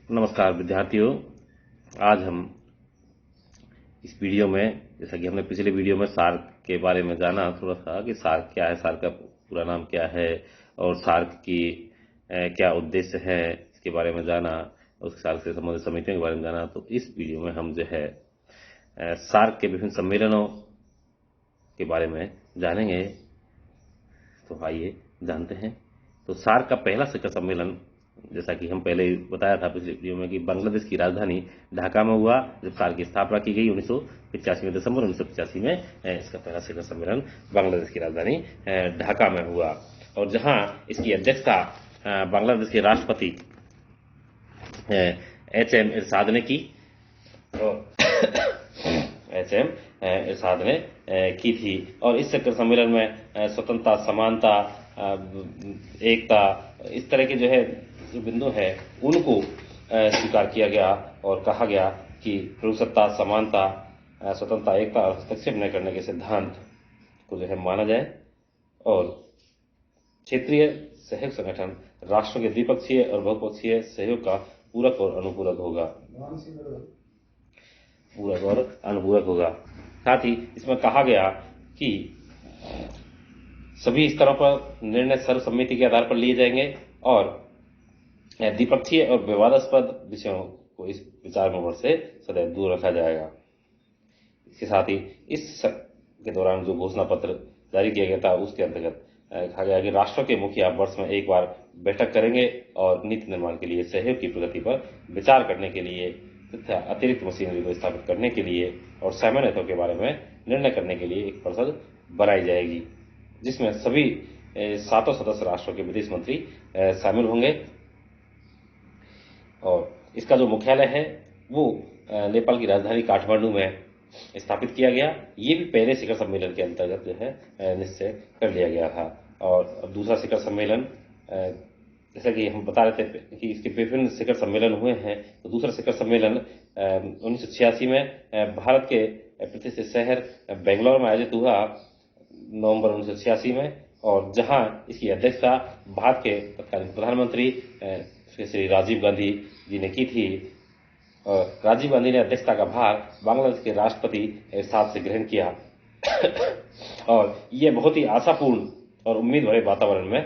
नमस्कार विद्यार्थियों। आज हम इस वीडियो में, जैसा कि हमने पिछले वीडियो में सार्क के बारे में जाना थोड़ा सा कि सार्क क्या है, सार्क का पूरा नाम क्या है और सार्क की क्या उद्देश्य है, इसके बारे में जाना, उस सार्क से संबंधित समितियों के बारे में जाना। तो इस वीडियो में हम जो है सार्क के विभिन्न सम्मेलनों के बारे में जानेंगे। तो आइए जानते हैं। तो सार्क का पहला शिखर सम्मेलन, जैसा कि हम पहले बताया था पिछले वीडियो में, कि बांग्लादेश की राजधानी ढाका में हुआ जब सार्क की स्थापना की गई 1985 में, दिसंबर 1985 में इसका पहला शिखर सम्मेलन बांग्लादेश की राजधानी ढाका में हुआ। और जहां इसकी अध्यक्षता बांग्लादेश के राष्ट्रपति HM इरशाद ने की। और HM इरशाद ने की थी। और इस शिखर सम्मेलन में स्वतंत्रता, समानता, एकता, इस तरह के जो है जो बिंदु है उनको स्वीकार किया गया और कहा गया कि प्रभुसत्ता, समानता, स्वतंत्रता, एकता और हस्तक्षेप न करने के सिद्धांत को जो है माना जाए। और क्षेत्रीय सहयोग संगठन राष्ट्रों के द्विपक्षीय और बहुपक्षीय सहयोग का पूरक और अनुपूरक होगा। साथ ही इसमें कहा गया कि सभी स्तरों पर निर्णय सर्वसम्मति के आधार पर लिए जाएंगे और द्विपक्षीय और विवादास्पद विषयों को इस विचार विमर्श से सदैव दूर रखा जाएगा। इसके साथ ही इस के दौरान जो घोषणा पत्र जारी किया गया था उसके अंतर्गत कहा गया कि राष्ट्रों के मुखिया वर्ष में एक बार बैठक करेंगे और नीति निर्माण के लिए सहयोग की प्रगति पर विचार करने के लिए तथा अतिरिक्त मशीनरी को स्थापित करने के लिए और सामान्य हितों के बारे में निर्णय करने के लिए एक परिषद बनाई जाएगी, जिसमें सभी 7 सदस्य राष्ट्रों के विदेश मंत्री शामिल होंगे। और इसका जो मुख्यालय है वो नेपाल की राजधानी काठमांडू में स्थापित किया गया। ये भी पहले शिखर सम्मेलन के अंतर्गत जो है निश्चय कर लिया गया था। और दूसरा शिखर सम्मेलन, जैसा कि हम बता रहे थे कि इसके विभिन्न शिखर सम्मेलन हुए हैं, तो दूसरा शिखर सम्मेलन 1986 में भारत के प्रतिष्ठित शहर बेंगलोर में आयोजित हुआ नवंबर 1986 में। और जहां इसकी अध्यक्षता भारत के तत्कालीन प्रधानमंत्री श्री राजीव गांधी जी ने की थी। और राजीव गांधी ने अध्यक्षता का भार बांग्लादेश के राष्ट्रपति इरशाद से ग्रहण किया। और ये बहुत ही आशापूर्ण और उम्मीद भरे वातावरण में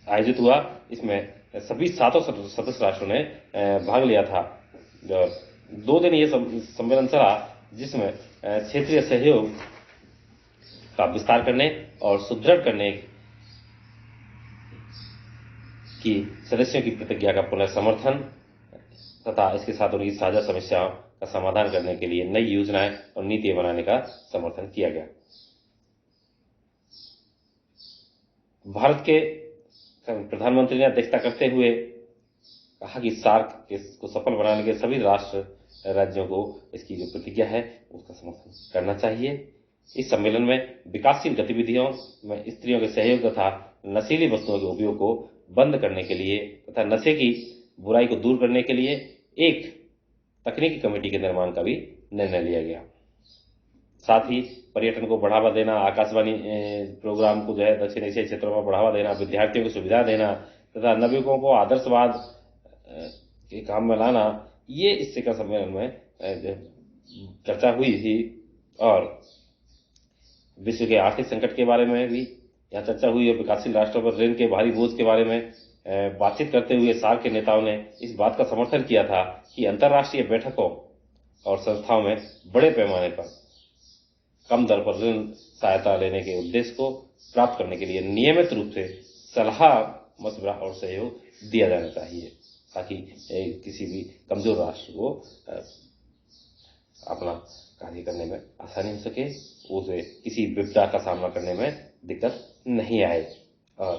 आयोजित हुआ। इसमें सभी 7 सदस्य राष्ट्रों ने भाग लिया था। 2 दिन ये सम्मेलन चला, जिसमें क्षेत्रीय सहयोग का विस्तार करने और सुदृढ़ करने की सदस्यों की प्रतिज्ञा का पुनर्समर्थन तथा इसके साथ उनकी साझा समस्याओं का समाधान करने के लिए नई योजनाएं और नीतियां बनाने का समर्थन किया गया। भारत के प्रधानमंत्री ने अध्यक्षता करते हुए कहा कि सार्क को सफल बनाने के सभी राज्यों को इसकी जो प्रतिज्ञा है उसका समर्थन करना चाहिए। इस सम्मेलन में विकासशील गतिविधियों में स्त्रियों के सहयोग तथा नशीली वस्तुओं के उपयोग को बंद करने के लिए तथा नशे की बुराई को दूर करने के लिए एक तकनीकी कमेटी के निर्माण का भी निर्णय लिया गया। साथ ही पर्यटन को बढ़ावा देना, आकाशवाणी प्रोग्राम को जो है दक्षिण एशियाई क्षेत्रों में बढ़ावा देना, विद्यार्थियों को सुविधा देना तथा नवयुवकों को आदर्शवाद के काम में लाना, ये इस शिखर सम्मेलन में चर्चा हुई थी। और विश्व के आर्थिक संकट के बारे में भी यहाँ चर्चा हुई और विकासशील राष्ट्रों पर ऋण के भारी बोझ के बारे में बातचीत करते हुए सार्क के नेताओं ने इस बात का समर्थन किया था कि अंतर्राष्ट्रीय बैठकों और संस्थाओं में बड़े पैमाने पर कम दर पर ऋण सहायता लेने के उद्देश्य को प्राप्त करने के लिए नियमित रूप से सलाह, मशवरा और सहयोग दिया जाना चाहिए, ताकि किसी भी कमजोर राष्ट्र को अपना कार्य करने में आसानी हो सके, उसे किसी विपदा का सामना करने में दिक्कत नहीं आए। और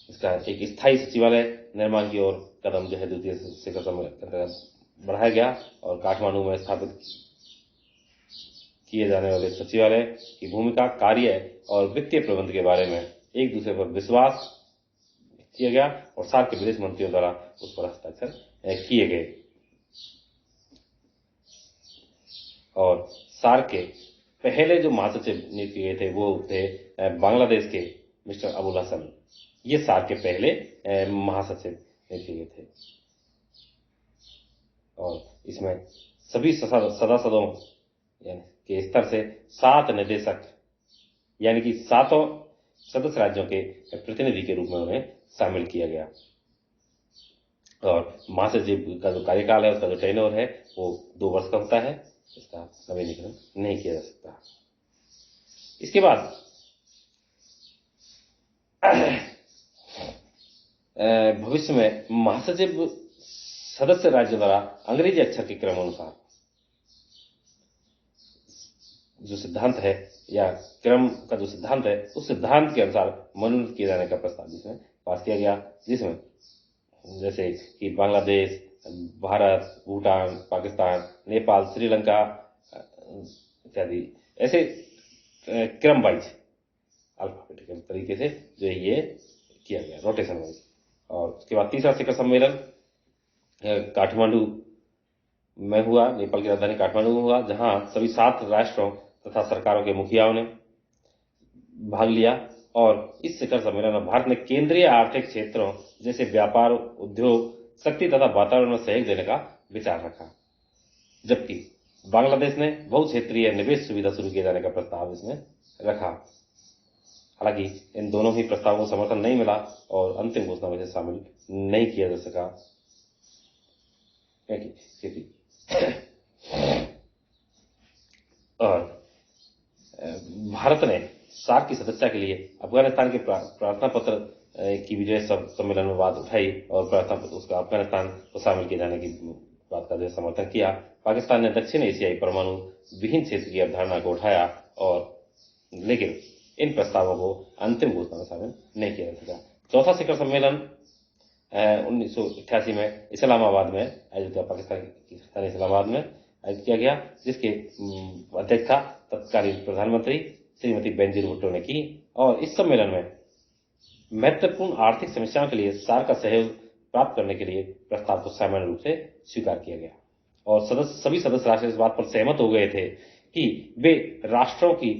इसका एक स्थायी सचिवालय निर्माण की ओर कदम जो है द्वितीय शिखर सम्मेलन बढ़ाया गया और काठमांडू में स्थापित किए जाने वाले सचिवालय की भूमिका, कार्य और वित्तीय प्रबंध के बारे में एक दूसरे पर विश्वास किया गया और सार्क के विदेश मंत्रियों द्वारा उस पर हस्ताक्षर किए गए। और सार्क के पहले जो महासचिव नियुक्त किए गए थे वो थे बांग्लादेश के मिस्टर अबुल हसन, ये सार्क के पहले महासचिव नियुक्त हुए थे। और इसमें सभी सदस्यों के स्तर से 7 निदेशक यानी कि 7 सदस्य राज्यों के प्रतिनिधि के रूप में उन्हें शामिल किया गया। और महासचिव का जो कार्यकाल है, उसका जो टेन्योर है, वो 2 वर्ष का होता है, इसका नवीनीकरण नहीं किया जा सकता। इसके बाद भविष्य में महासचिव सदस्य राज्य द्वारा अंग्रेजी अक्षर के क्रम अनुसार जो सिद्धांत है या क्रम का जो सिद्धांत है, उस सिद्धांत के अनुसार मनोनीत किए जाने का प्रस्ताव इसमें पास किया गया, जिसमें जैसे कि बांग्लादेश, भारत, भूटान, पाकिस्तान, नेपाल, श्रीलंका इत्यादि ऐसे क्रम वाइज अल्फाबेटिकल तरीके से जो ये किया गया, रोटेशन वाइज। और उसके बाद तीसरा शिखर सम्मेलन काठमांडू में हुआ, नेपाल की राजधानी काठमांडू में हुआ, जहां सभी 7 राष्ट्रों तथा सरकारों के मुखियाओं ने भाग लिया। और इस शिखर सम्मेलन में भारत ने केंद्रीय आर्थिक क्षेत्रों जैसे व्यापार, उद्योग, शक्ति तथा वातावरण में सहयोग देने का विचार रखा, जबकि बांग्लादेश ने बहुक्षेत्रीय निवेश सुविधा शुरू किए जाने का प्रस्ताव इसमें रखा। हालांकि इन दोनों ही प्रस्तावों को समर्थन नहीं मिला और अंतिम घोषणा में से शामिल नहीं किया जा सका। और भारत ने सार्क की सदस्यता के लिए अफगानिस्तान के प्रार्थना पत्र की भी जो है सम्मेलन में बात उठाई और प्रार्थना पत्र उसका अफगानिस्तान को शामिल किए जाने की बात का जो समर्थन किया। पाकिस्तान ने दक्षिण एशियाई परमाणु विहीन क्षेत्र की अवधारणा को उठाया, और लेकिन इन प्रस्तावों को अंतिम घोषणा में शामिल नहीं किया जा सका। चौथा शिखर सम्मेलन 1988 में इस्लामाबाद में आयोजित हुआ, पाकिस्तान की राजधानी इस्लामाबाद में आयोजित किया गया, जिसके अध्यक्षता तत्कालीन प्रधानमंत्री श्रीमती बेनजीर भुट्टो ने की। और इस सम्मेलन में महत्वपूर्ण आर्थिक समस्याओं के लिए सार्क का सहयोग प्राप्त करने के लिए प्रस्ताव को सामान्य रूप से स्वीकार किया गया। और सभी सदस्य राष्ट्र इस बात पर सहमत हो गए थे कि वे राष्ट्रों की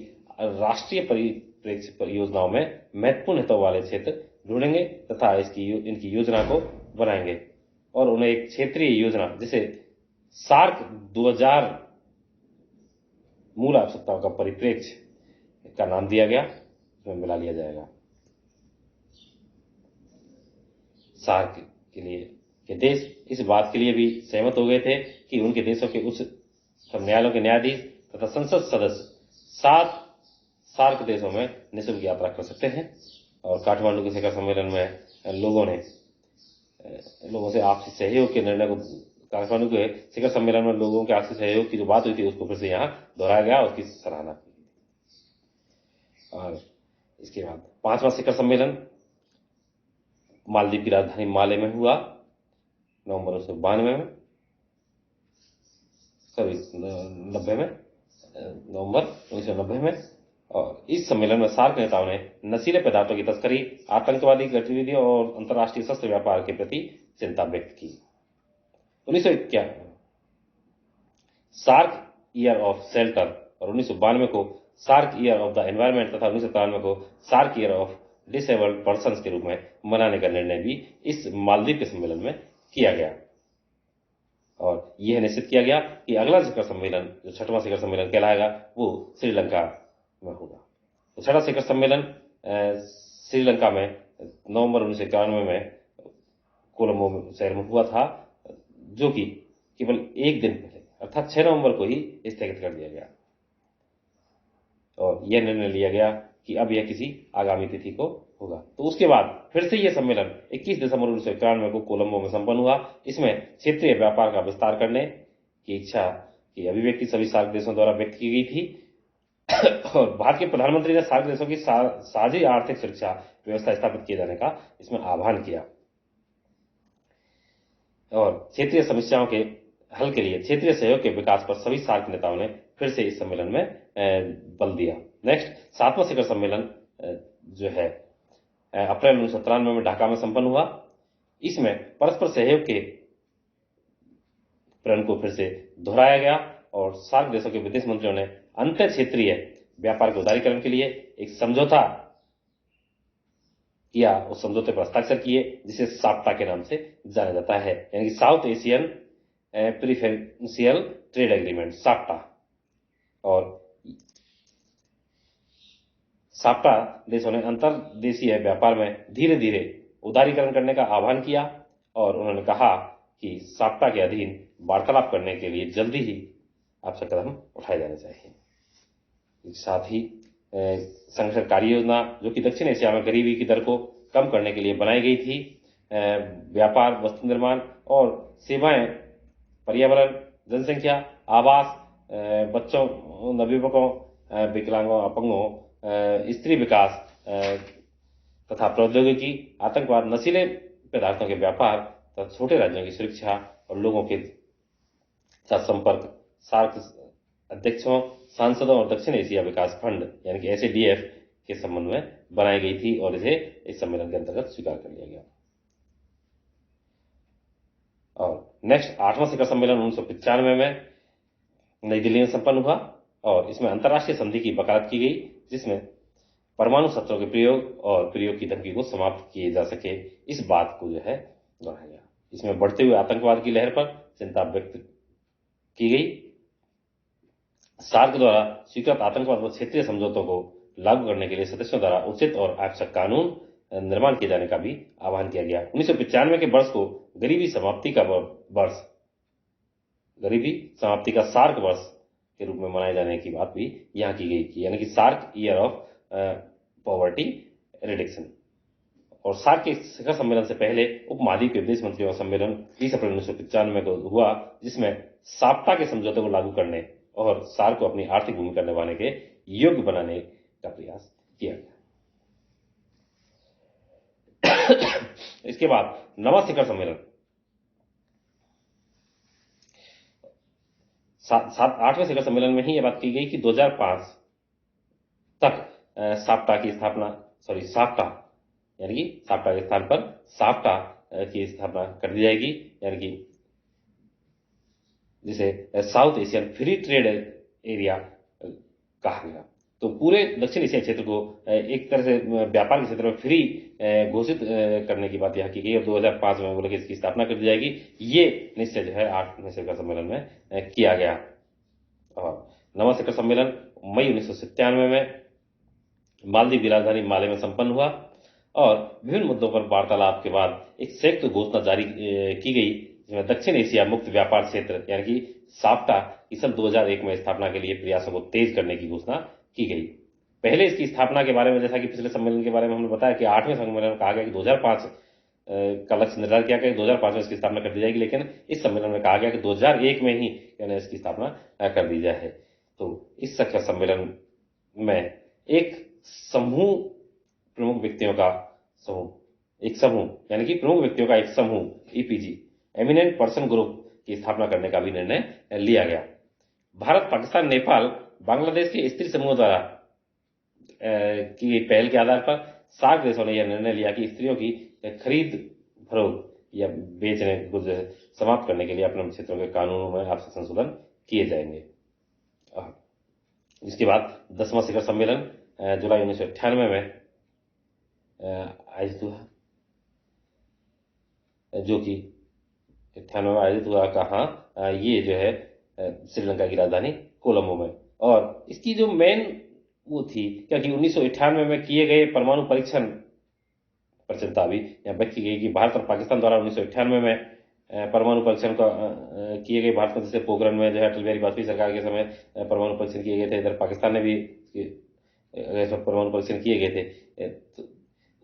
राष्ट्रीय परिप्रेक्ष्य परियोजनाओं में महत्वपूर्ण हितों वाले क्षेत्र ढूंढेंगे तथा इनकी योजना को बनाएंगे, और उन्हें एक क्षेत्रीय योजना जिसे सार्क 2000 मूल आवश्यकताओं का परिप्रेक्ष्य का नाम दिया गया, इसमें मिला लिया जाएगा। सार्क के लिए के देश इस बात के लिए भी सहमत हो गए थे कि उनके देशों के उच्च न्यायालयों के न्यायाधीश तथा संसद सदस्य 7 सार्क देशों में निःशुल्क यात्रा कर सकते हैं। और काठमांडू के शिखर सम्मेलन में लोगों से आपसी सहयोग के निर्णय को, काठमांडू के शिखर सम्मेलन में लोगों के आपसी सहयोग की जो बात हुई थी उसको फिर से यहाँ दोहराया गया, उसकी सराहना की। और इसके बाद 5वां शिखर सम्मेलन मालदीव की राजधानी माले में हुआ, नवंबर 1992 में, नवंबर 1990 में। और इस सम्मेलन में सार्क नेताओं ने नशीले पदार्थों की तस्करी, आतंकवादी गतिविधियों और अंतर्राष्ट्रीय शस्त्र व्यापार के प्रति चिंता व्यक्त की। 1991 सार्क ईयर ऑफ शेल्टर और 1992 को SAARC year of the environment तथा 1993 को SAARC year of disabled persons के रूप में मनाने का निर्णय भी इस मालदीव के सम्मेलन में किया गया। और यह निश्चित किया गया कि अगला शिखर सम्मेलन, जो 6वां शिखर सम्मेलन कहलाएगा, वो श्रीलंका में होगा। तो 6वां शिखर सम्मेलन श्रीलंका में नवंबर 1991 में कोलंबो शहर में हुआ था, जो कि केवल एक दिन पहले अर्थात 6 नवंबर को ही स्थगित कर दिया गया। और यह निर्णय लिया गया कि अब यह किसी आगामी तिथि को होगा। तो उसके बाद फिर से यह सम्मेलन 21 दिसंबर 1991 को कोलंबो में संपन्न हुआ। इसमें क्षेत्रीय व्यापार का विस्तार करने की इच्छा की अभिव्यक्ति सभी सार्क देशों द्वारा व्यक्त की गई थी। और भारत के प्रधानमंत्री ने सार्क देशों की साझी आर्थिक सुरक्षा व्यवस्था स्थापित किए जाने का इसमें आह्वान किया। और क्षेत्रीय समस्याओं के हल के लिए क्षेत्रीय सहयोग के विकास पर सभी सार्क नेताओं ने फिर से इस सम्मेलन में बल दिया। नेक्स्ट 7वां शिखर सम्मेलन जो है अप्रैल 1993 में ढाका में संपन्न हुआ। इसमें परस्पर सहयोग के प्रण को फिर से दोहराया गया और सार्क देशों के विदेश मंत्रियों ने अंतर क्षेत्रीय व्यापार के उदारीकरण के लिए एक समझौता किया, उस समझौते पर हस्ताक्षर किए जिसे साप्टा के नाम से जाना जाता है, यानी कि South Asian preferential trade agreement, SAFTA. और साप्टा देशों ने अंतर्देशीय व्यापार में धीरे धीरे उदारीकरण करने का आह्वान किया और उन्होंने कहा कि साप्टा के अधीन वार्तालाप करने के लिए जल्दी ही आवश्यक कदम उठाए जाने चाहिए। साथ ही संघर्ष कार्य योजना, जो कि दक्षिण एशिया में गरीबी की दर को कम करने के लिए बनाई गई थी, व्यापार, वस्तु निर्माण और सेवाएं, पर्यावरण, जनसंख्या, आवास, बच्चों, नवयुवकों, विकलांगों, अपंगों, स्त्री विकास तथा प्रौद्योगिकी, आतंकवाद, नशीले पदार्थों के व्यापार तथा छोटे राज्यों की सुरक्षा और लोगों के साथ संपर्क, सार्क अध्यक्षों, सांसदों और दक्षिण एशिया विकास फंड यानी कि SADF के संबंध में बनाई गई थी और इसे इस सम्मेलन के अंतर्गत स्वीकार कर लिया गया। और नेक्स्ट 8वां शिखर सम्मेलन 1995 में नई दिल्ली में संपन्न हुआ और इसमें अंतर्राष्ट्रीय संधि की वकालत की गई, जिसमें परमाणु शस्त्रों के प्रयोग और प्रयोग की धमकी को समाप्त किए जा सके, इस बात को जो है दोहराया गया। इसमें बढ़ते हुए आतंकवाद की लहर पर चिंता व्यक्त की गई। सार्क द्वारा स्वीकृत आतंकवाद व क्षेत्रीय समझौतों को लागू करने के लिए सदस्यों द्वारा उचित और आवश्यक कानून निर्माण किए जाने का भी आह्वान किया गया। 1995 के वर्ष को गरीबी समाप्ति का सार्क वर्ष के रूप में मनाए जाने की बात भी यहां की गई थी, यानी कि SAARC year of poverty reduction. और सार्क के शिखर सम्मेलन से पहले उपमहाद्वीप के विदेश मंत्रियों का सम्मेलन 30 अप्रैल 1995 को हुआ, जिसमें साप्टा के समझौते को लागू करने और सार्क को अपनी आर्थिक भूमिका निभाने के योग्य बनाने का प्रयास किया गया। इसके बाद 9वां शिखर सम्मेलन 8वें शिखर सम्मेलन में ही यह बात की गई कि 2005 तक साप्टा यानी कि साप्टा के स्थान पर साप्टा की स्थापना कर दी जाएगी, यानी कि जिसे south Asian free trade area कहा गया। तो पूरे दक्षिण एशिया क्षेत्र को एक तरह से व्यापार के क्षेत्र में फ्री घोषित करने की बात यहाँ की गई और 2005 में बोले कि इसकी स्थापना कर दी जाएगी। ये निश्चय जो है 8वें शिखर सम्मेलन में किया गया। और 9वां शिखर सम्मेलन मई 1997 में मालदीव की राजधानी माले में संपन्न हुआ और विभिन्न मुद्दों पर वार्तालाप के बाद एक संयुक्त घोषणा जारी की गई, जिसमें दक्षिण एशिया मुक्त व्यापार क्षेत्र यानी कि साप्टा की सन 2001 में स्थापना के लिए प्रयासों को तेज करने की घोषणा की गई। पहले इसकी स्थापना के बारे में, जैसा कि पिछले सम्मेलन के बारे में हमने बताया कि 8वें सम्मेलन में कहा गया कि 2005 का लक्ष्य निर्धारित किया गया कि 2005 में इसकी स्थापना कर दी जाएगी, लेकिन इस सम्मेलन में कहा गया कि 2001 में ही इसकी स्थापना कर दी जाए। तो इस शिखर सम्मेलन में एक समूह प्रमुख व्यक्तियों का यानी कि प्रमुख व्यक्तियों का एक समूह EPG एमिनेंट पर्सन ग्रुप की स्थापना करने का भी निर्णय लिया गया। भारत, पाकिस्तान, नेपाल, बांग्लादेश के स्त्री समूह द्वारा की पहल के आधार पर सार्क देशों ने यह निर्णय लिया कि स्त्रियों की खरीद फरोख्त या बेचने को समाप्त करने के लिए अपने क्षेत्रों के कानूनों में आपसी संशोधन किए जाएंगे। इसके बाद 10वां शिखर सम्मेलन जुलाई 1998 में आयोजित हुआ, जो कि 98 में आयोजित हुआ। कहाँ? ये जो है श्रीलंका की राजधानी कोलंबो में। और इसकी जो मेन वो थी, क्योंकि 1998 में किए गए परमाणु परीक्षण पर चिंता भी यहाँ व्यक्त की गई कि भारत और पाकिस्तान द्वारा 1998 में परमाणु परीक्षण का किए गए। भारत में जैसे पोखरण में जो है अटल बिहारी वाजपेयी सरकार के समय परमाणु परीक्षण किए गए थे, इधर पाकिस्तान ने भी परमाणु परीक्षण किए गए थे। तो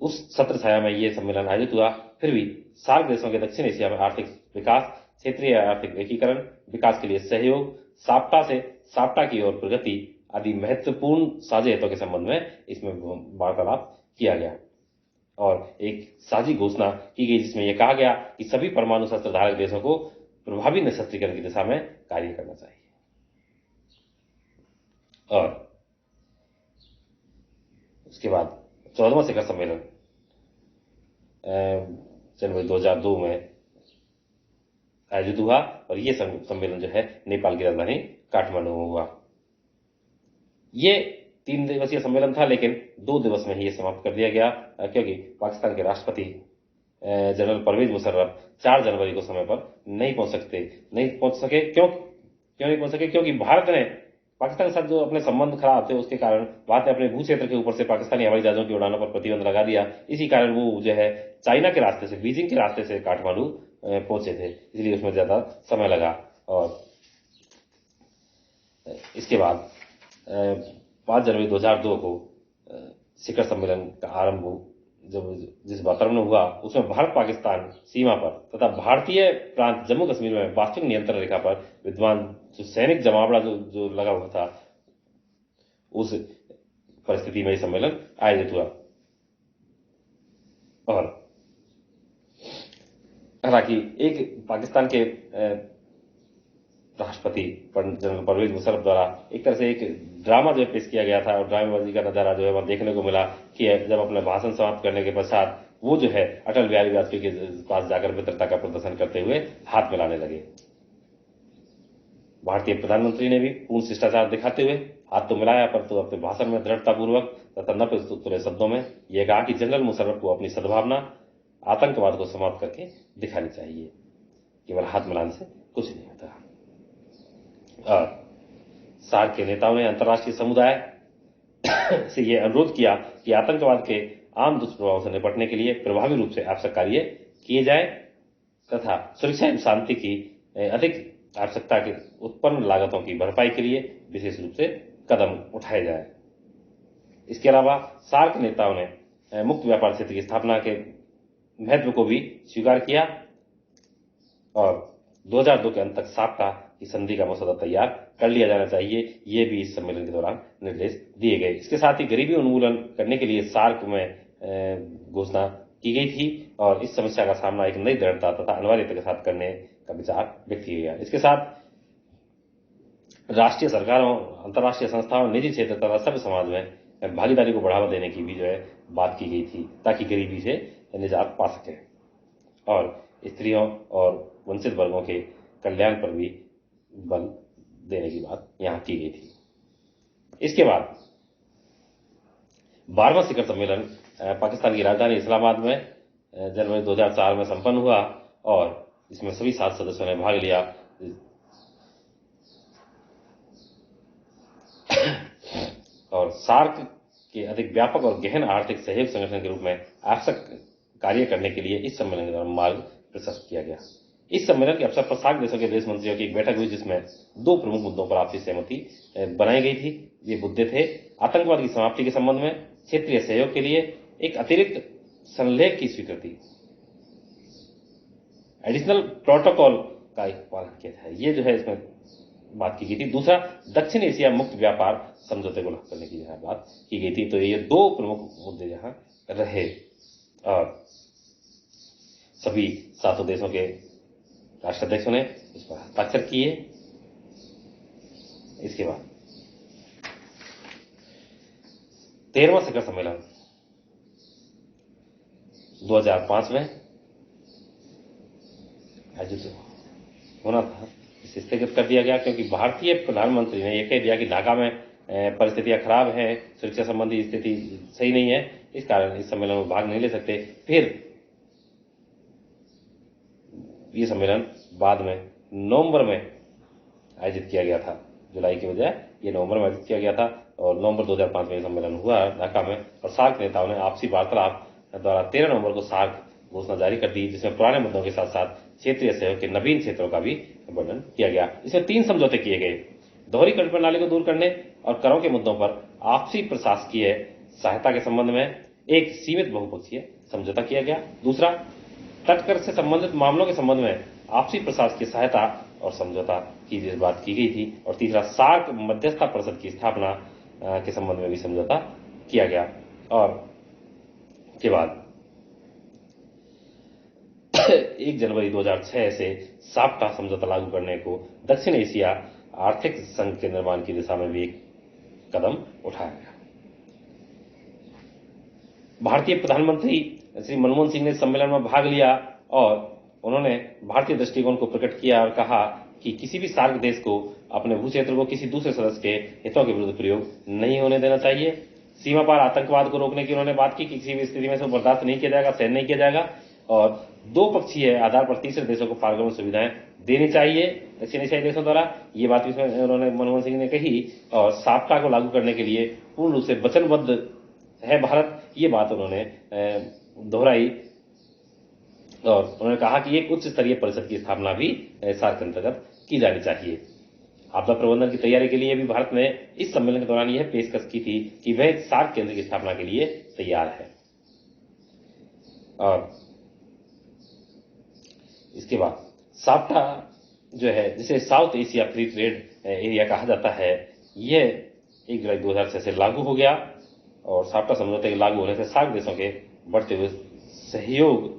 उस सत्र छाया में ये सम्मेलन आयोजित हुआ। फिर भी सार्क देशों के दक्षिण एशिया में आर्थिक विकास, क्षेत्रीय आर्थिक एकीकरण, विकास के लिए सहयोग, साप्टा की ओर प्रगति आदि महत्वपूर्ण साझे हितों के संबंध में इसमें वार्तालाप किया गया और एक साझी घोषणा की गई, जिसमें यह कहा गया कि सभी परमाणु शस्त्र धारक देशों को प्रभावी निःशस्त्रीकरण की दिशा में कार्य करना चाहिए। और उसके बाद 14वां शिखर सम्मेलन जनवरी 2002 में आयोजित हुआ और ये सम्मेलन जो है नेपाल की राजधानी काठमांडू में हुआ। ये 3 दिवसीय सम्मेलन था, लेकिन 2 दिवस में ही ये समाप्त कर दिया गया, क्योंकि पाकिस्तान के राष्ट्रपति जनरल परवेज मुशर्रफ 4 जनवरी को समय पर नहीं पहुंच सके। क्यों नहीं पहुंच सके? क्योंकि भारत ने पाकिस्तान के साथ जो अपने संबंध खराब थे, उसके कारण भारत ने अपने भू क्षेत्र के ऊपर से पाकिस्तानी हवाई जहाजों की उड़ानों पर प्रतिबंध लगा दिया। इसी कारण वो जो है चाइना के रास्ते से, बीजिंग के रास्ते से काठमांडू पहुंचे थे, इसलिए उसमें ज्यादा समय लगा। और इसके बाद 5 जनवरी 2002 को शिखर सम्मेलन का आरंभ जिस वातावरण में हुआ, उसमें भारत पाकिस्तान सीमा पर तथा भारतीय प्रांत जम्मू कश्मीर में वास्तविक नियंत्रण रेखा पर विद्वान जो सैनिक जमावड़ा जो लगा हुआ था, उस परिस्थिति में यह सम्मेलन आयोजित हुआ। और हालांकि एक पाकिस्तान के राष्ट्रपति जनरल परवेज मुशर्रफ द्वारा एक तरह से एक ड्रामा जो पेश किया गया था, और ड्रामेबाजी का नजारा जो है वहां देखने को मिला कि जब अपना भाषण समाप्त करने के पश्चात वो जो है अटल बिहारी वाजपेयी के पास जाकर मित्रता का प्रदर्शन करते हुए हाथ मिलाने लगे। भारतीय प्रधानमंत्री ने भी पूर्ण शिष्टाचार दिखाते हुए हाथ तो मिलाया, पर तो अपने भाषण में दृढ़तापूर्वक तथा न तुले शब्दों में यह कहा कि जनरल मुशर्रफ को अपनी सद्भावना आतंकवाद को समाप्त करके दिखानी चाहिए, केवल हाथ मिलाने से कुछ नहीं होता। सार्क के नेताओं ने अंतर्राष्ट्रीय समुदाय से यह अनुरोध किया कि आतंकवाद के आम दुष्प्रभाव से निपटने के लिए प्रभावी रूप से आवश्यक कार्य किए जाए तथा सुरक्षा एवं शांति की अधिक आवश्यकता के उत्पन्न लागतों की भरपाई के लिए विशेष रूप से कदम उठाए जाए। इसके अलावा सार्क नेताओं ने मुक्त व्यापार क्षेत्र की स्थापना के महत्व को भी स्वीकार किया और 2002 के अंत तक साप्ता की संधि का मसौदा तैयार कर लिया जाना चाहिए, ये भी इस सम्मेलन के दौरान निर्देश दिए गए। इसके साथ ही गरीबी उन्मूलन करने के लिए सार्क में घोषणा की गई थी और इस समस्या का सामना एक नई दृढ़ता तथा अनिवार्यता के साथ करने का विचार व्यक्त किया गया। इसके साथ राष्ट्रीय सरकारों, अंतर्राष्ट्रीय संस्थाओं, निजी क्षेत्र तथा सभ्य समाज में भागीदारी को बढ़ावा देने की भी जो है बात की गई थी, ताकि गरीबी से निजात पा सके और स्त्रियों और वंचित वर्गों के कल्याण पर भी बल देने की बात यहां की गई थी। इसके बाद 12वां शिखर सम्मेलन पाकिस्तान की राजधानी इस्लामाबाद में जनवरी 2004 में संपन्न हुआ और इसमें सभी 7 सदस्यों ने भाग लिया। और सार्क के अधिक व्यापक और गहन आर्थिक सहयोग संगठन के रूप में आवश्यक कार्य करने के लिए इस सम्मेलन के दौरान मार्ग प्रशस्त किया गया। इस सम्मेलन के अवसर पर सार्क देशों के विदेश मंत्रियों की एक बैठक हुई, जिसमें 2 प्रमुख मुद्दों पर आपसी सहमति बनाई गई थी। ये मुद्दे थे आतंकवाद की समाप्ति के संबंध में क्षेत्रीय सहयोग के लिए एक अतिरिक्त संलेख की स्वीकृति, एडिशनल प्रोटोकॉल का पालन किया जाए, ये जो है इसमें बात की गई थी। दूसरा, दक्षिण एशिया मुक्त व्यापार समझौते को लागू करने की बात की गई थी। तो ये 2 प्रमुख मुद्दे यहां रहे और सभी 7 देशों के राष्ट्राध्यक्षों ने इस पर हस्ताक्षर किए। इसके बाद 13वां शिखर सम्मेलन 2005 में आयोजित होना था, इसे स्थगित कर दिया गया क्योंकि भारतीय प्रधानमंत्री ने यह कह दिया कि ढाका में परिस्थितियां खराब हैं, सुरक्षा संबंधी स्थिति सही नहीं है, इस कारण इस सम्मेलन में भाग नहीं ले सकते। फिर ये सम्मेलन बाद में नवंबर में आयोजित किया गया था, जुलाई के बजाय ये नवंबर में आयोजित किया गया था और नवंबर 2005 में सम्मेलन हुआ ढाका में। और सार्क नेताओं ने आपसी वार्तालाप द्वारा 13 नवंबर को सार्क घोषणा जारी कर दी, जिसमें पुराने मुद्दों के साथ साथ क्षेत्रीय सहयोग के नवीन क्षेत्रों का भी वर्णन किया गया। इसमें 3 समझौते किए गए, दोहरी कर प्रणाली को दूर करने और करों के मुद्दों पर आपसी प्रशासकीय सहायता के संबंध में एक सीमित बहुपक्षीय समझौता किया गया। दूसरा, तटकर से संबंधित मामलों के संबंध में आपसी प्रशासकीय सहायता और समझौता की बात की गई थी। और तीसरा, सार्क मध्यस्थता परिषद की स्थापना के संबंध में भी समझौता किया गया। और के बाद 1 जनवरी 2006 से साप्ता समझौता लागू करने को दक्षिण एशिया आर्थिक संघ के निर्माण की दिशा में भी एक कदम उठाया गया। भारतीय प्रधानमंत्री श्री मनमोहन सिंह ने सम्मेलन में भाग लिया और उन्होंने भारतीय दृष्टिकोण को प्रकट किया और कहा कि किसी भी सार्क देश को अपने भू क्षेत्र को किसी दूसरे सदस्य के हितों के विरुद्ध प्रयोग नहीं होने देना चाहिए। सीमा पार आतंकवाद को रोकने की उन्होंने बात की कि किसी भी स्थिति में इसको बर्दाश्त नहीं किया जाएगा, सहन नहीं किया जाएगा और दो पक्षीय आधार पर तीसरे देशों को पारगमन सुविधाएं देनी चाहिए दक्षिण एशियाई देशों द्वारा। ये बात इसमें उन्होंने मनमोहन सिंह ने कही और साप्टा को लागू करने के लिए पूर्ण रूप से वचनबद्ध है भारत, ये बात उन्होंने दोहराई और उन्होंने कहा कि एक उच्च स्तरीय परिषद की स्थापना भी सार्क के अंतर्गत की जानी चाहिए। आपदा प्रबंधन की तैयारी के लिए भी भारत ने इस सम्मेलन के दौरान यह पेशकश की थी कि वह सार्क केंद्र की स्थापना के लिए तैयार है। और इसके बाद साप्टा जो है, जिसे south Asia free trade area कहा जाता है, यह 1 जुलाई 2006 से लागू हो गया और साप्टा समझौते के लागू होने से सार्क देशों के बढ़ते हुए सहयोग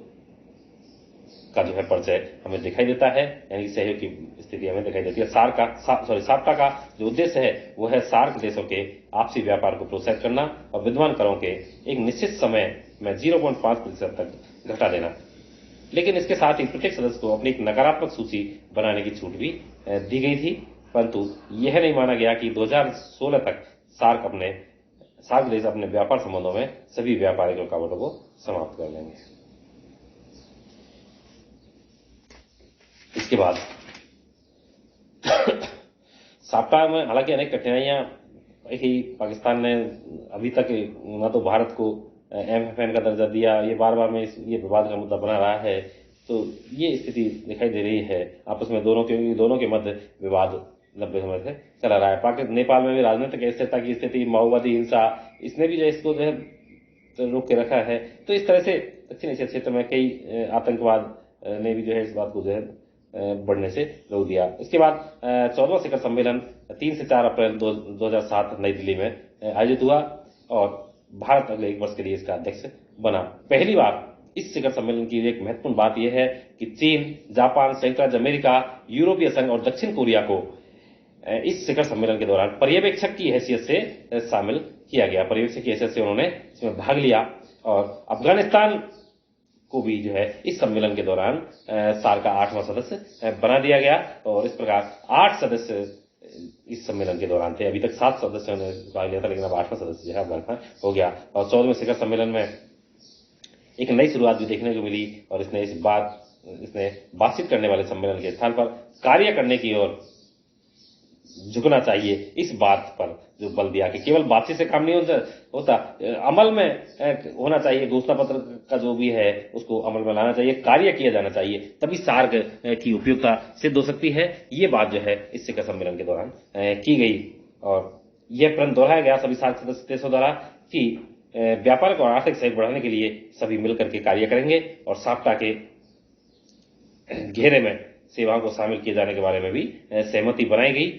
का जो है परिचय हमें दिखाई देता है, यानी कि सहयोग की स्थिति हमें दिखाई देती है। साप्टा का जो उद्देश्य है वो है सार्क देशों के आपसी व्यापार को प्रोत्साहित करना और विद्यमान करों के एक निश्चित समय में 0.5% तक घटा देना। लेकिन इसके साथ ही प्रत्येक सदस्य को अपनी एक नकारात्मक सूची बनाने की छूट भी दी गई थी, परंतु यह नहीं माना गया कि 2016 तक सार्क देश अपने व्यापार संबंधों में सभी व्यापारिक रुकावटों को समाप्त कर लेंगे। इसके बाद साप्टा में हालांकि अनेक कठिनाइयां ही, पाकिस्तान ने अभी तक न तो भारत को MFN का दर्जा दिया, ये बार बार में ये विवाद का मुद्दा बना रहा है, तो ये स्थिति दिखाई दे रही है आपस में दोनों के मध्य विवाद लंबे समय से चला रहा है। नेपाल में भी राजनीतिक अस्थिरता की स्थिति, माओवादी हिंसा, इसने भी जो इसको जो है रोक के रखा है। तो इस तरह से दक्षिण एशिया क्षेत्र में कई आतंकवाद ने भी जो है इस बात को जो है बढ़ने से रोक दिया। इसके बाद 14वां शिखर सम्मेलन 3 से 4 अप्रैल 2007 नई दिल्ली में आयोजित हुआ और भारत अगले 1 वर्ष के लिए इसका अध्यक्ष बना। पहली बार इस शिखर सम्मेलन की एक महत्वपूर्ण बात यह है कि चीन, जापान, संयुक्त राज्य अमेरिका, यूरोपीय संघ और दक्षिण कोरिया को इस शिखर सम्मेलन के दौरान पर्यवेक्षक की हैसियत से शामिल किया गया। पर्यवेक्षक की हैसियत से उन्होंने इसमें भाग लिया और अफगानिस्तान को भी जो है इस सम्मेलन के दौरान सार्क का 8वां सदस्य बना दिया गया और इस प्रकार 8 सदस्य इस सम्मेलन के दौरान थे। अभी तक 7 सदस्यों ने भाग लिया था, लेकिन अब 8वां सदस्य जो है अफगानिस्तान हो गया और 14वें शिखर सम्मेलन में एक नई शुरुआत भी देखने को मिली और इसने बातचीत करने वाले सम्मेलन के स्थान पर कार्य करने की ओर झुकना चाहिए, इस बात पर जो बल दिया कि केवल बातचीत से काम नहीं होता, अमल में होना चाहिए। घोषणा पत्र का जो भी है उसको अमल में लाना चाहिए, कार्य किया जाना चाहिए, तभी सार्क की उपयोगिता सिद्ध हो सकती है। ये बात जो है इस शिखर सम्मेलन के दौरान की गई और यह प्रण दोहराया गया सभी सार्क सदस्य देशों द्वारा कि व्यापारिक और आर्थिक सहयोग बढ़ाने के लिए सभी मिलकर के कार्य करेंगे और साप्टा के घेरे में सेवाओं को शामिल किए जाने के बारे में भी सहमति बनाई गई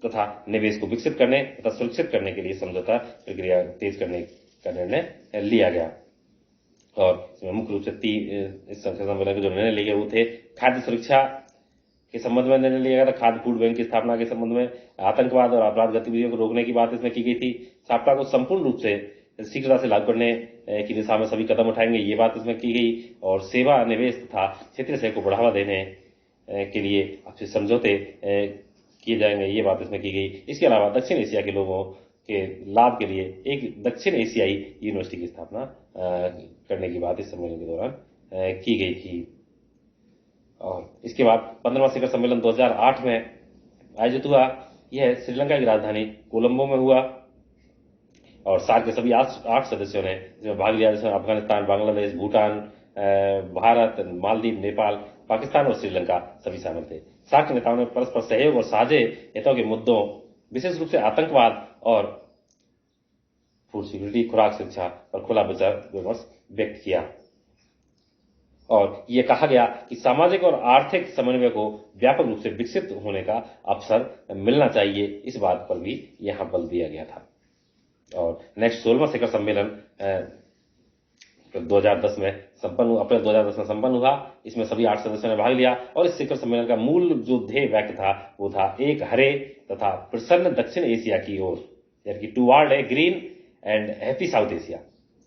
तथा निवेश को विकसित करने तथा सुरक्षित करने के लिए समझौता प्रक्रिया तेज करने का निर्णय लिया गया। और इसमें मुख्य रूप से इस सम्मेलन के जो निर्णय लिए गए वो थे खाद्य सुरक्षा के संबंध में निर्णय लिया गया था, खाद्य फूड बैंक की स्थापना के संबंध में, आतंकवाद और अपराध गतिविधियों को रोकने की बात इसमें की गई थी। साप्टा को संपूर्ण रूप से शीघ्रता से लागू करने की दिशा में सभी कदम उठाएंगे, ये बात इसमें की गई और सेवा, निवेश तथा क्षेत्रीय सहयोग को बढ़ावा देने के लिए आपसे समझौते किए जाएंगे, ये बात इसमें की गई। इसके अलावा दक्षिण एशिया के लोगों के लाभ के लिए एक दक्षिण एशियाई यूनिवर्सिटी की स्थापना करने की बात इस सम्मेलन के दौरान की गई थी। और इसके बाद 15वां शिखर सम्मेलन 2008 में आयोजित हुआ। यह श्रीलंका की राजधानी कोलंबो में हुआ और सार्क के सभी 8 सदस्यों ने इसमें भाग लिया, जिसमें अफगानिस्तान, बांग्लादेश, भूटान, भारत, मालदीव, नेपाल, पाकिस्तान और श्रीलंका सभी शामिल थे। सार्क के नेताओं ने परस्पर सहयोग और साझे हितों के मुद्दों, विशेष रूप से आतंकवाद और फूड सिक्योरिटी, खुराक शिक्षा पर खुला विचार विमर्श व्यक्त किया और ये कहा गया कि सामाजिक और आर्थिक समन्वय को व्यापक रूप से विकसित होने का अवसर मिलना चाहिए, इस बात पर भी यहां बल दिया गया था। और नेक्स्ट 16वां शिखर सम्मेलन 2010 में अप्रैल 2010 में संपन्न हुआ। इसमें सभी 8 सदस्यों ने भाग लिया और इस शिखर सम्मेलन का मूल जो ध्येय वाक्य था वो था एक हरे तथा प्रसन्न दक्षिण एशिया की ओर, यानी कि toward A green and happy south Asia,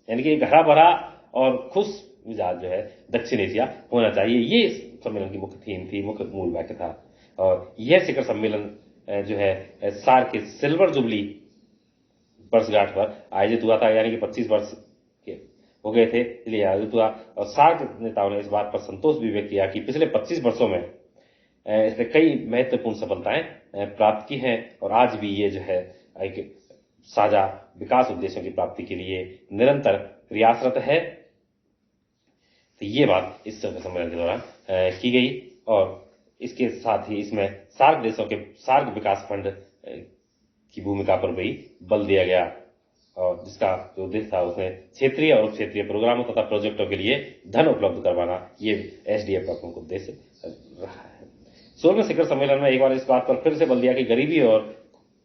यानी कि एक हरा भरा और खुश मिजाज जो है दक्षिण एशिया होना चाहिए। ये इस सम्मेलन की मुख्य थीम थी, मुख्य मूल वाक्य था। और यह शिखर सम्मेलन जो है सार्क के सिल्वर जुबली वर्षगांठ पर आयोजित हुआ था, यानी कि 25 वर्ष के हो गए थे, इसलिए आयोजित हुआ। और सार्क नेताओं ने इस बात पर संतोष भी व्यक्त किया कि पिछले 25 वर्षों में इसने कई महत्वपूर्ण सफलताएं प्राप्त की हैं और आज भी ये जो है एक साझा विकास उद्देश्यों की प्राप्ति के लिए निरंतर प्रयासरत है। तो ये बात इस सम्मेलन के दौरान की गई और इसके साथ ही इसमें सार्क देशों के सार्क विकास फंड की भूमिका पर भी बल दिया गया और जिसका जो उद्देश्य था उसने क्षेत्रीय और उप क्षेत्रीय प्रोग्रामों तथा प्रोजेक्टों के लिए धन उपलब्ध करवाना, ये एसडीएफ का प्रमुख उद्देश्य रहा है। 16वें शिखर सम्मेलन में एक बार इस बात पर फिर से बल दिया कि गरीबी और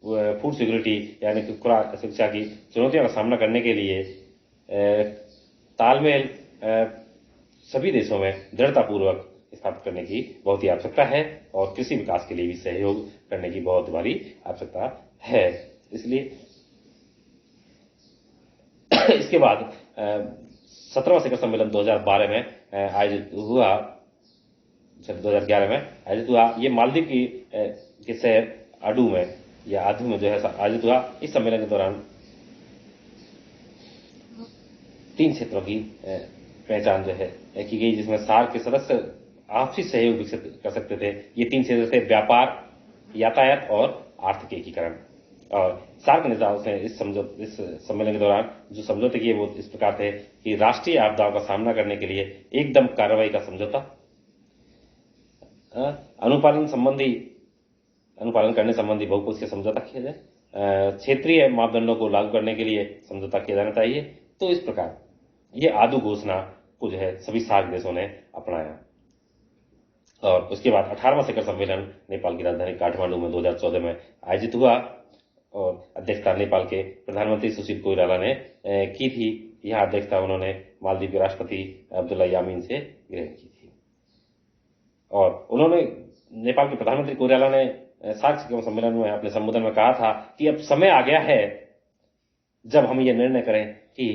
फूड सिक्योरिटी यानी कि खुराक शिक्षा की चुनौतियों का सामना करने के लिए तालमेल सभी देशों में दृढ़तापूर्वक स्थापित करने की बहुत ही आवश्यकता है और कृषि विकास के लिए भी सहयोग करने की बहुत बड़ी आवश्यकता है। इसलिए इसके बाद 17वां शिखर सम्मेलन 2012 में आयोजित हुआ, 2011 में आयोजित हुआ। ये मालदीव के शहर आडू में या आदू में जो है आयोजित हुआ। इस सम्मेलन के दौरान 3 क्षेत्रों की पहचान जो है की गई, जिसमें सार्क के सदस्य आपसी सहयोग विकसित कर सकते थे। ये 3 क्षेत्र थे: व्यापार, यातायात और आर्थिक एकीकरण। और सार्क नेताओं ने इस सम्मेलन के दौरान जो समझौते किए वो इस प्रकार थे कि राष्ट्रीय आपदाओं का सामना करने के लिए एकदम कार्रवाई का समझौता, अनुपालन करने संबंधी बहुपक्षीय समझौता किया जाए, क्षेत्रीय मापदंडों को लागू करने के लिए समझौता किया जाना चाहिए। तो इस प्रकार ये आदू घोषणा को जो है सभी सार्क देशों ने अपनाया। और उसके बाद 18वां शिखर सम्मेलन नेपाल की राजधानी काठमांडू में 2014 में आयोजित हुआ और अध्यक्षता नेपाल के प्रधानमंत्री सुशील कोइराला ने की थी। यह अध्यक्षता उन्होंने मालदीव के राष्ट्रपति अब्दुल्ला यामीन से ग्रहण की थी। और उन्होंने नेपाल के प्रधानमंत्री कोइराला ने सार्क शिखर सम्मेलन में अपने संबोधन में कहा था कि अब समय आ गया है जब हम ये निर्णय करें कि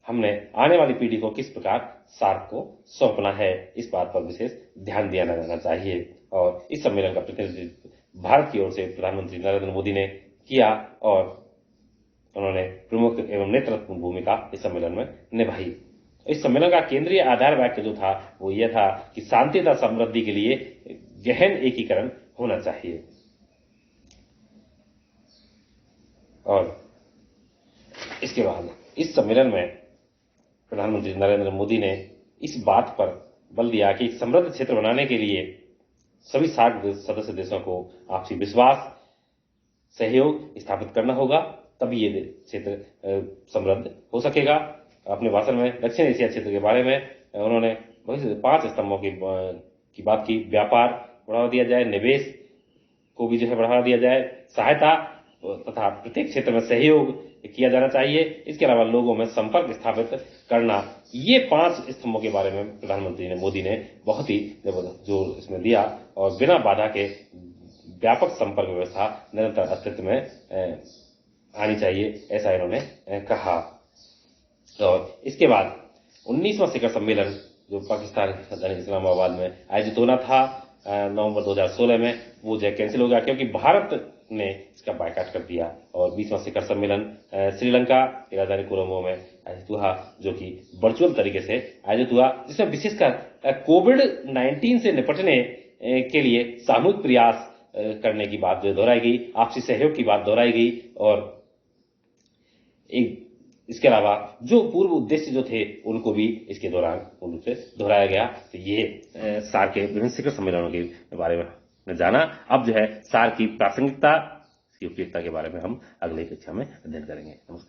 हमने आने वाली पीढ़ी को किस प्रकार सार्क को सौंपना है। इस बात पर विशेष ध्यान दिया जाना चाहिए। और इस सम्मेलन का प्रतिनिधित्व भारत की ओर से प्रधानमंत्री नरेंद्र मोदी ने किया और उन्होंने प्रमुख एवं नेतृत्वपूर्ण भूमिका इस सम्मेलन में निभाई। इस सम्मेलन का केंद्रीय आधार वाक्य जो था वो यह था कि शांति तथा समृद्धि के लिए गहन एकीकरण होना चाहिए। और इसके बाद इस सम्मेलन में प्रधानमंत्री नरेंद्र मोदी ने इस बात पर बल दिया कि एक समृद्ध क्षेत्र बनाने के लिए सभी सार्क सदस्य देशों को आपसी विश्वास, सहयोग स्थापित करना होगा, तभी ये क्षेत्र समृद्ध हो सकेगा। अपने भाषण में दक्षिण एशिया क्षेत्र के बारे में उन्होंने 5 स्तंभों की बात की। व्यापार बढ़ावा दिया जाए, निवेश को भी जो है बढ़ावा दिया जाए, सहायता तथा प्रत्येक क्षेत्र में सहयोग किया जाना चाहिए। इसके अलावा लोगों में संपर्क स्थापित करना, ये 5 स्तंभों के बारे में प्रधानमंत्री मोदी ने बहुत ही जोर इसमें दिया और बिना बाधा के व्यापक संपर्क व्यवस्था निरंतर अस्तित्व में आनी चाहिए, ऐसा इन्होंने कहा। और इसके बाद 19वां शिखर सम्मेलन जो पाकिस्तान राजधानी इस्लामाबाद में आयोजित होना था नवंबर 2016 में, वो जो कैंसिल हो गया क्योंकि भारत ने इसका बायकॉट कर दिया। और 20वां शिखर सम्मेलन श्रीलंका की राजधानी कोलंबो में आयोजित हुआ, जो कि वर्चुअल तरीके से आयोजित हुआ, जिसमें विशेषकर कोविड-19 से निपटने के लिए सामूहिक प्रयास करने की बात जो दोहराई गई, आपसी सहयोग की बात दोहराई गई और इसके अलावा जो पूर्व उद्देश्य जो थे उनको भी इसके दौरान पूर्ण रूप से दोहराया गया। तो ये सार्क के विभिन्न शिखर सम्मेलनों के बारे में जाना। अब जो है सार्क की प्रासंगिकता, इसकी उपयोगिता के बारे में हम अगली कक्षा में अध्ययन करेंगे। नमस्कार।